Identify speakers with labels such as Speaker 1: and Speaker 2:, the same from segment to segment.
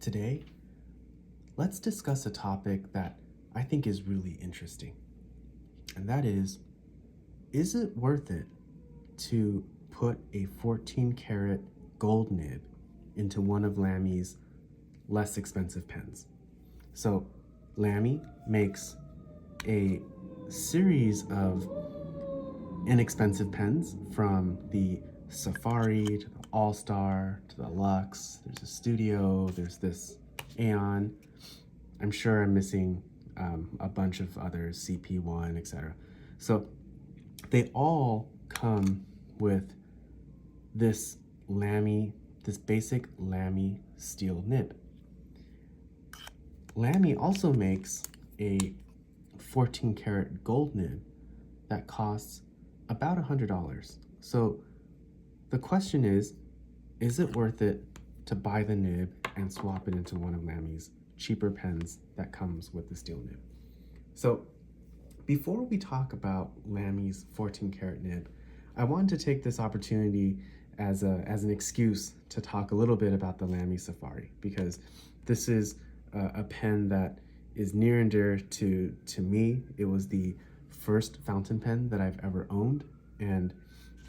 Speaker 1: Today, let's discuss a topic that I think is really interesting, and that is it worth it to put a 14 karat gold nib into one of Lamy's less expensive pens? So, Lamy makes a series of inexpensive pens, from the Safari to the All-Star to the Lux. There's a Studio, there's this Aeon. I'm sure I'm missing a bunch of others, CP1, etc. So they all come with this basic Lamy steel nib. Lamy also makes a 14 karat gold nib that costs about $100. So the question is it worth it to buy the nib and swap it into one of Lamy's cheaper pens that comes with the steel nib? So before we talk about Lamy's 14 karat nib, I wanted to take this opportunity as an excuse to talk a little bit about the Lamy Safari, because this is a pen that is near and dear to me. It was the first fountain pen that I've ever owned, and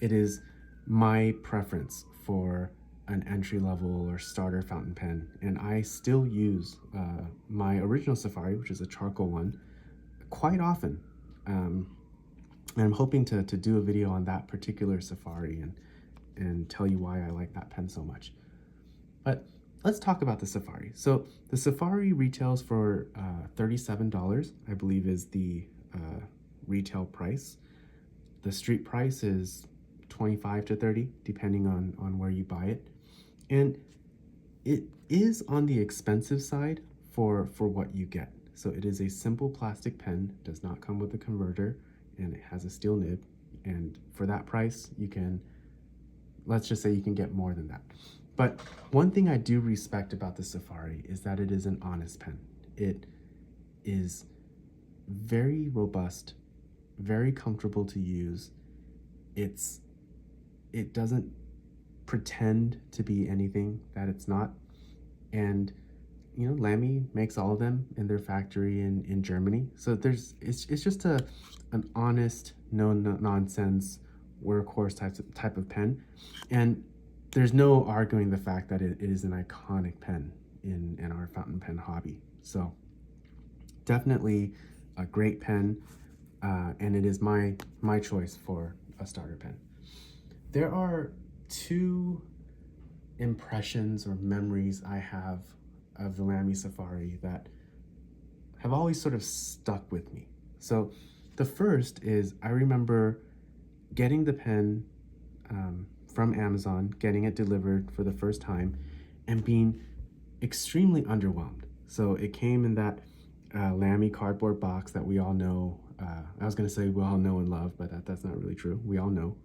Speaker 1: it is my preference for an entry-level or starter fountain pen. And I still use my original Safari, which is a charcoal one, quite often. And I'm hoping to do a video on that particular Safari and tell you why I like that pen so much. But let's talk about the Safari. So the Safari retails for $37, I believe, is the retail price. The street price is $25 to $30, depending on where you buy it. And it is on the expensive side for what you get. So it is a simple plastic pen, does not come with a converter, and it has a steel nib. And for that price, let's just say you can get more than that. But one thing I do respect about the Safari is that it is an honest pen. It is very robust, very comfortable to use. It doesn't pretend to be anything that it's not. And you know, Lamy makes all of them in their factory in Germany. So it's just an honest, no nonsense workhorse type of pen. And there's no arguing the fact that it is an iconic pen in our fountain pen hobby. So definitely a great pen, and it is my choice for a starter pen. There are two impressions or memories I have of the Lamy Safari that have always sort of stuck with me. So the first is, I remember getting the pen from Amazon, getting it delivered for the first time, and being extremely underwhelmed. So it came in that Lamy cardboard box that we all know. I was gonna say we all know and love, but that's not really true. We all know.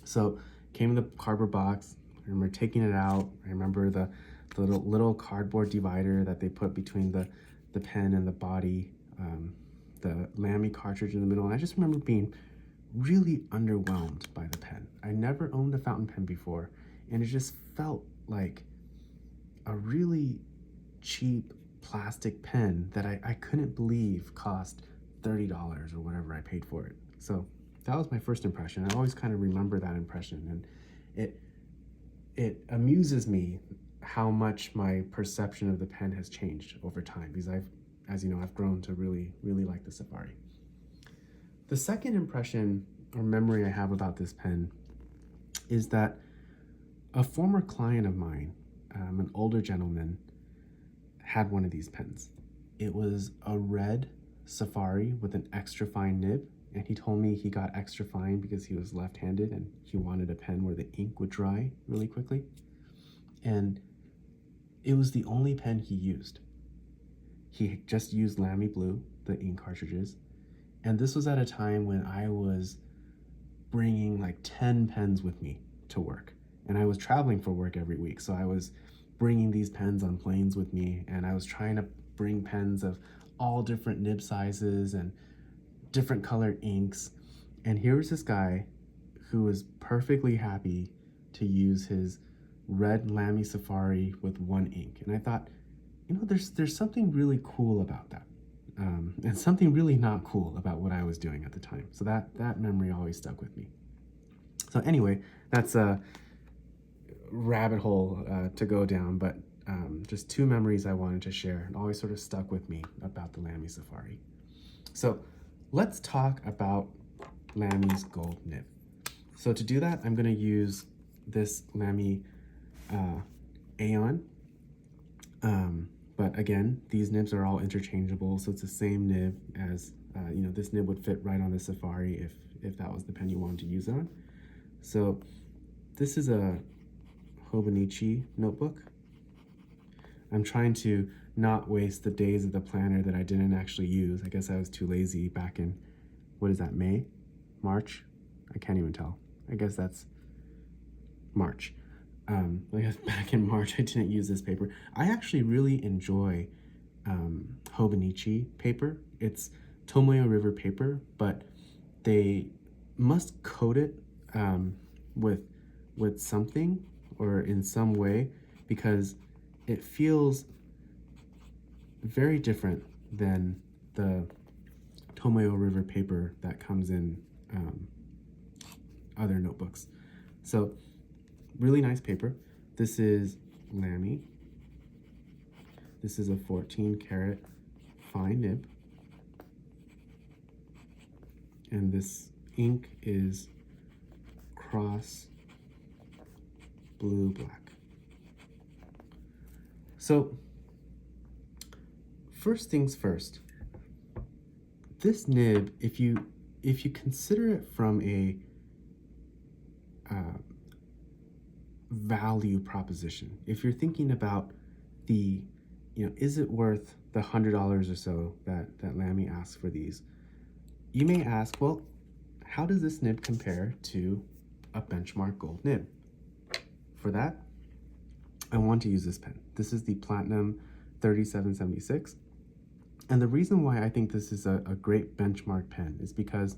Speaker 1: So came in the cardboard box. I remember taking it out. I remember the little cardboard divider that they put between the pen and the body, the Lamy cartridge in the middle. And I just remember being really underwhelmed by the pen. I never owned a fountain pen before, and it just felt like a really cheap plastic pen that I couldn't believe cost $30 or whatever I paid for it. So that was my first impression. I always kind of remember that impression, and it amuses me how much my perception of the pen has changed over time, because as you know, I've grown to really like the Safari. The second impression or memory I have about this pen is that a former client of mine, an older gentleman, had one of these pens. It was a red Safari with an extra fine nib, and he told me he got extra fine because he was left-handed and he wanted a pen where the ink would dry really quickly. And it was the only pen he used. He just used Lamy Blue, the ink cartridges. And this was at a time when I was bringing like 10 pens with me to work. And I was traveling for work every week. So I was bringing these pens on planes with me, and I was trying to bring pens of all different nib sizes and different colored inks. And here was this guy who was perfectly happy to use his red Lamy Safari with one ink. And I thought, you know, there's something really cool about that. And something really not cool about what I was doing at the time. So that memory always stuck with me. So anyway, that's a rabbit hole to go down, but just two memories I wanted to share and always sort of stuck with me about the Lamy Safari. So let's talk about Lamy's gold nib. So to do that, I'm going to use this Lamy Aeon. But again, these nibs are all interchangeable, so it's the same nib as, you know, this nib would fit right on the Safari if that was the pen you wanted to use it on. So this is a Hobonichi notebook. I'm trying to not waste the days of the planner that I didn't actually use. I guess I was too lazy back in, what is that, May? March? I can't even tell. I guess that's March. I guess back in March I didn't use this paper. I actually really enjoy Hobonichi paper. It's Tomoyo River paper, but they must coat it with something or in some way, because it feels very different than the Tomoyo River paper that comes in other notebooks. So really nice paper. This is Lamy. This is a 14 karat fine nib. And this ink is cross blue black. So first things first, this nib, if you consider it from a value proposition, if you're thinking about the, you know, is it worth the $100 or so that Lamy asks for these, you may ask, well, how does this nib compare to a benchmark gold nib? For that, I want to use this pen. This is the Platinum 3776. And the reason why I think this is a great benchmark pen is because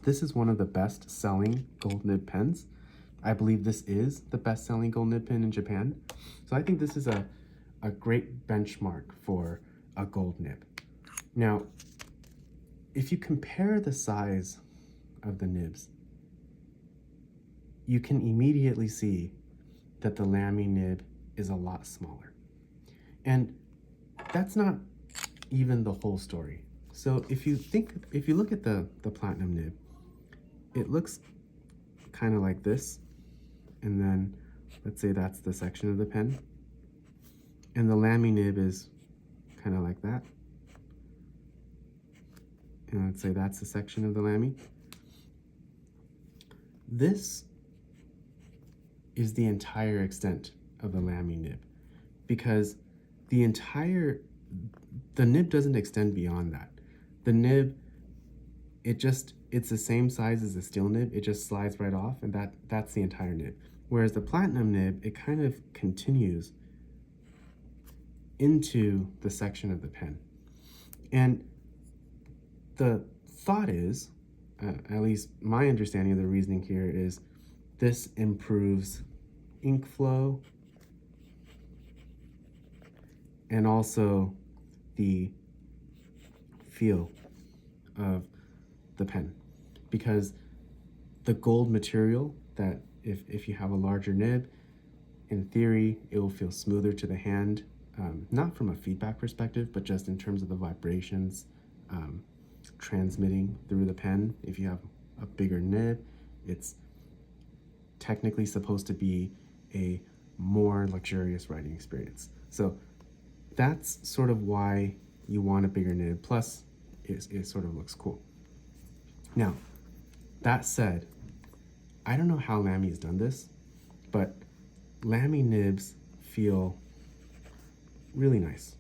Speaker 1: this is one of the best selling gold nib pens. I believe this is the best selling gold nib pen in Japan. So I think this is a great benchmark for a gold nib. Now, if you compare the size of the nibs, you can immediately see that the Lamy nib is a lot smaller. And that's not even the whole story. So if you look at the Platinum nib, it looks kind of like this. And then let's say that's the section of the pen. And the Lamy nib is kind of like that. And let's say that's the section of the Lamy. This is the entire extent of the Lamy nib, because the nib doesn't extend beyond that. The nib, it's the same size as the steel nib, it just slides right off, and that's the entire nib. Whereas the Platinum nib, it kind of continues into the section of the pen. And the thought is, at least my understanding of the reasoning here is, this improves ink flow and also the feel of the pen, because the gold material, that if you have a larger nib, in theory it will feel smoother to the hand, not from a feedback perspective, but just in terms of the vibrations transmitting through the pen. If you have a bigger nib, it's technically supposed to be a more luxurious writing experience. So that's sort of why you want a bigger nib, plus it sort of looks cool. Now, that said, I don't know how Lamy has done this, but Lamy nibs feel really nice.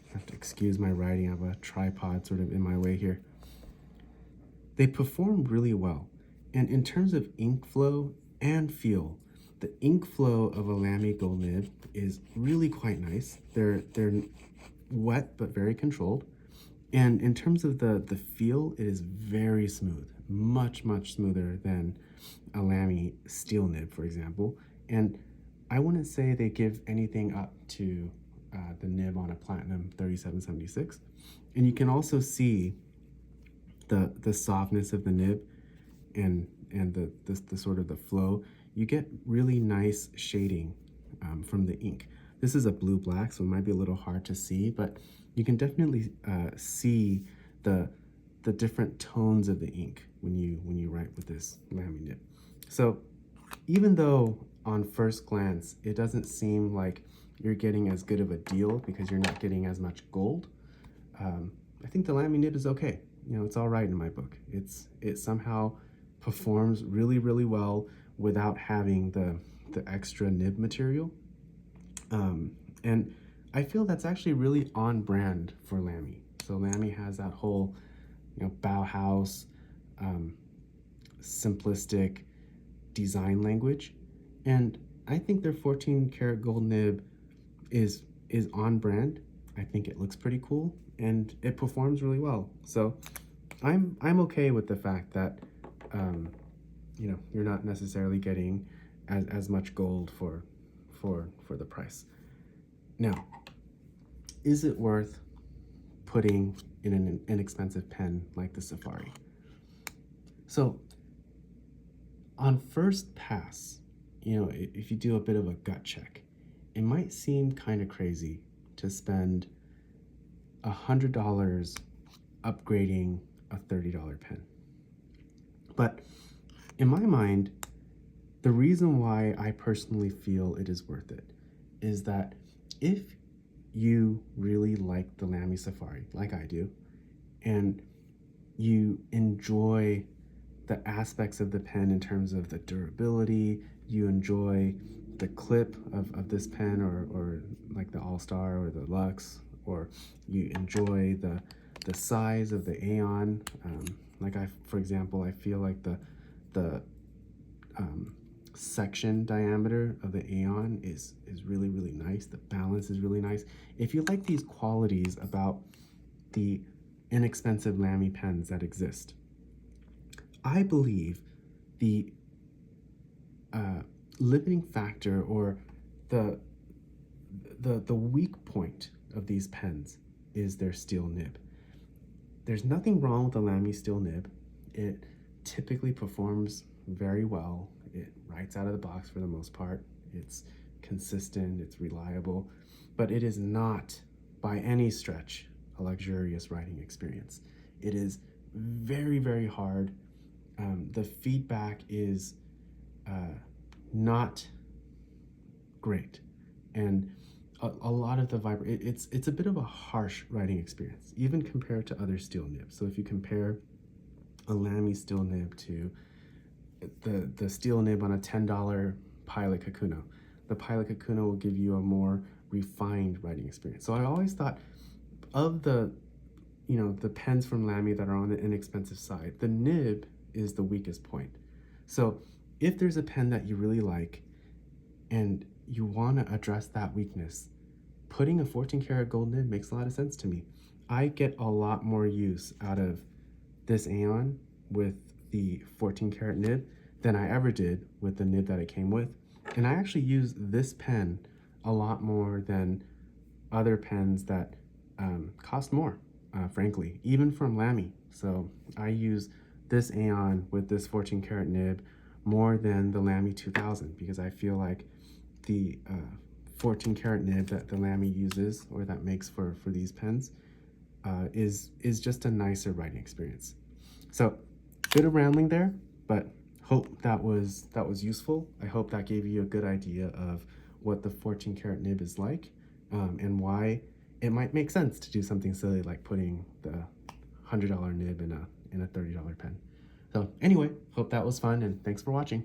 Speaker 1: I have to excuse my writing, I have a tripod sort of in my way here. They perform really well. And in terms of ink flow and feel, the ink flow of a Lamy gold nib is really quite nice. They're wet but very controlled. And in terms of the feel, it is very smooth, much smoother than a Lamy steel nib, for example. And I wouldn't say they give anything up to the nib on a Platinum 3776. And you can also see the softness of the nib and the sort of the flow. You get really nice shading from the ink. This is a blue black, so it might be a little hard to see, but you can definitely see the different tones of the ink when you write with this Lamy nib. So even though on first glance it doesn't seem like you're getting as good of a deal because you're not getting as much gold, I think the Lamy nib is okay. You know, it's all right in my book. It somehow performs really well without having the extra nib material. And I feel that's actually really on brand for Lamy. So Lamy has that whole, you know, Bauhaus, simplistic design language, and I think their 14 karat gold nib is on brand. I think it looks pretty cool and it performs really well. So I'm okay with the fact that you know, you're not necessarily getting as much gold for the price. Now, is it worth putting in an inexpensive pen like the Safari? So on first pass, you know, if you do a bit of a gut check, it might seem kind of crazy to spend $100 upgrading a $30 pen. But in my mind, the reason why I personally feel it is worth it is that if you really like the Lamy Safari, like I do, and you enjoy the aspects of the pen in terms of the durability, you enjoy the clip of this pen, or like the All-Star or the Luxe, or you enjoy the size of the Aeon. Like for example, I feel like the section diameter of the Aeon is really nice. The balance is really nice. If you like these qualities about the inexpensive Lamy pens that exist, I believe the limiting factor or the weak point of these pens is their steel nib. There's nothing wrong with the Lamy steel nib. It typically performs very well. It writes out of the box for the most part. It's consistent, it's reliable, but it is not by any stretch a luxurious writing experience. It is very hard. The feedback is not great, and a lot of the it's a bit of a harsh writing experience, even compared to other steel nibs. So if you compare a Lamy steel nib to the steel nib on a $10 Pilot Kakuno, the Pilot Kakuno will give you a more refined writing experience. So I always thought of the pens from Lamy that are on the inexpensive side, the nib is the weakest point. So if there's a pen that you really like and you want to address that weakness, putting a 14 karat gold nib makes a lot of sense to me. I get a lot more use out of this Aeon with the 14 karat nib than I ever did with the nib that it came with. And I actually use this pen a lot more than other pens that cost more, frankly, even from Lamy. So I use this Aeon with this 14 karat nib more than the Lamy 2000 because I feel like the 14 karat nib that the Lamy uses or that makes for these pens is just a nicer writing experience. So bit of rambling there, but hope that was useful. I hope that gave you a good idea of what the 14 karat nib is like, and why it might make sense to do something silly like putting the $100 nib in a $30 pen. So anyway, hope that was fun, and thanks for watching.